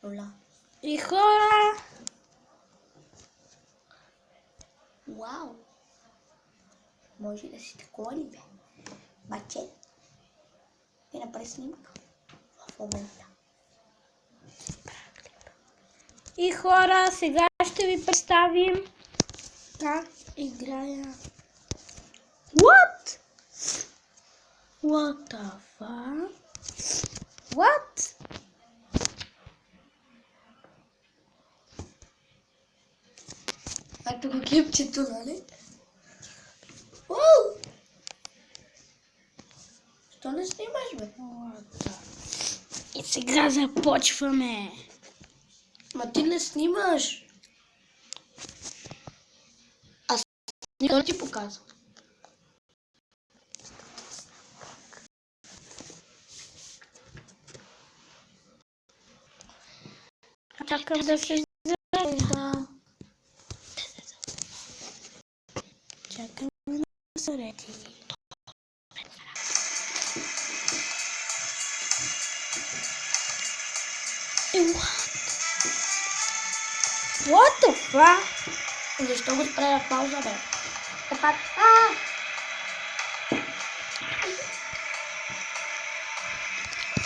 Нула. И хора! Вау! Може да си такова ли бе? Баче? Ти направи снимка в момента. И хора, сега ще ви представим как играя. What? What the fuck? What? Както го клипчето, нали? Ууу! Що не снимаш, бе? И сега започваме. Ма ти не снимаш. Аз никога не ти показвам. Чакам да се зарежда. Чакам да се реди. What the fuck? Защо го спря пауза, бе? Пак.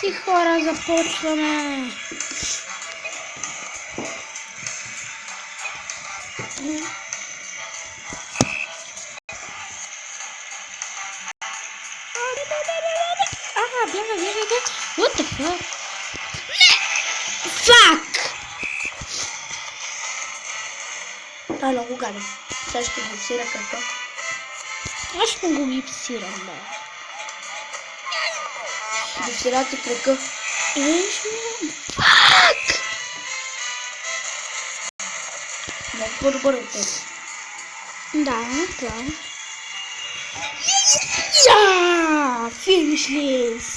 И хора, започваме. Бяга. What the fuck? Fuck! Това е много гадно. Сега ще го сира кръка. Аз ще го гипсирам, бе. Ще сира ти кръка. Fuck! Много по-добър от теб. Да, това. Yeah! Finish this!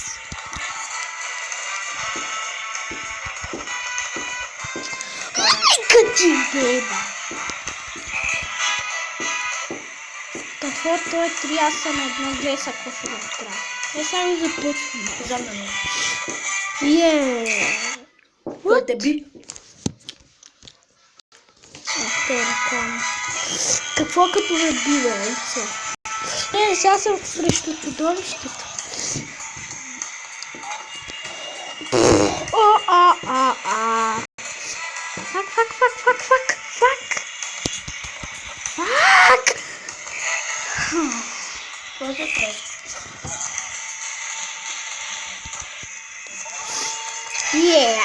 Къти, беба! Каквото е, трябва съм едно глеса, ако ще го правя. Не само започваме. За мен. Кой те би? реклама. Какво като ме бива, яйце? Сега съм срещу чудовището. Фак! Какво се прави? Yeah!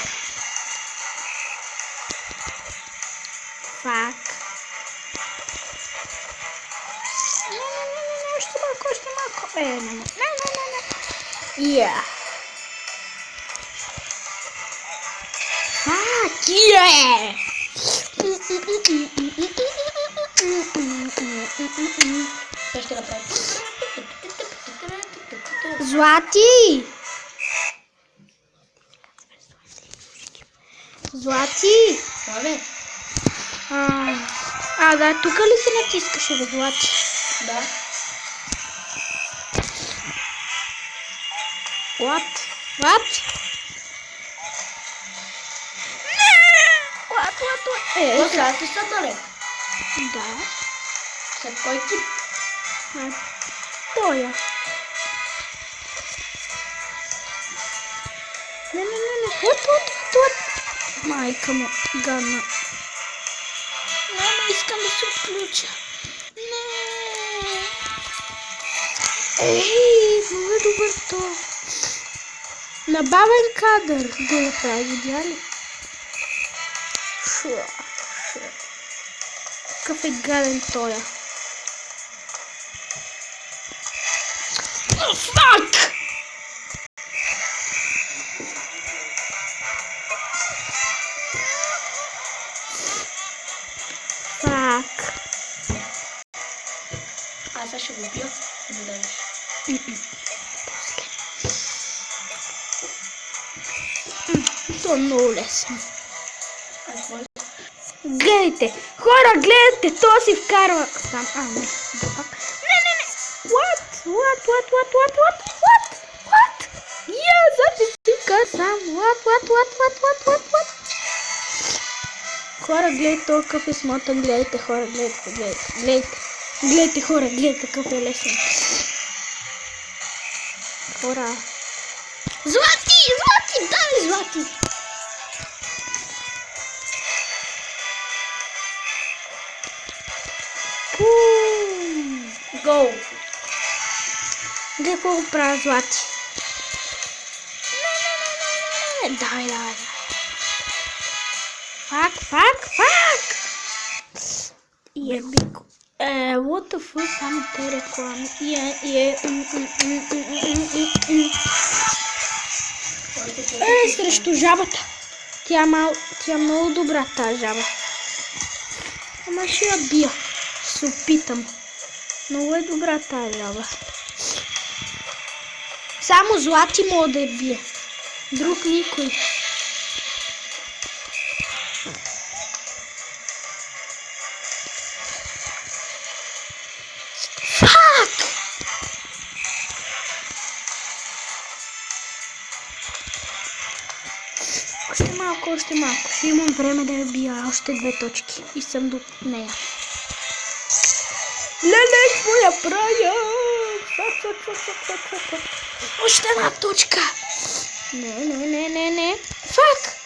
Фак! Още малко. Не. Yeah! Фак! Yeah! Какво ще направи? Злати! Това бе? Да, тук ли се натискаше, бе, Злати? Да. What? Какво сега ти са далек? Да. След кой тип? Тоя. Не. What? Майка му, гадна. Не искам да се отключа. Не. Ей, много е добър то. На бавен кадър го направи, видя ли? Какъв е гаден тоя. Фак! Аз ще го бия. Не дадеш. То е много лесно. Какво е? Гледайте, хора, гледайте, то си вкарва сам. Не. What? Я записика сам. What? хора, гледайте този какъв е смотан, гледайте хора, гледайте хора, гледайте какъв е лесен. Хора. Злати, дай злати. Гол. Гледай какво правя злати. Не. Давай. Фак. Ебико. What the fuck, само те реклами. Срещу жабата. Тя е много добра тази жаба. Ама ще я бия. Се опитам. Много е добра тази жаба. Само злати мога да я бие. Друг никой. Фак! Още малко. Ще имам време да я бия. Още 2 точки. И съм до нея. Леле, какво я правя? Още 1 точка. Не. Фак!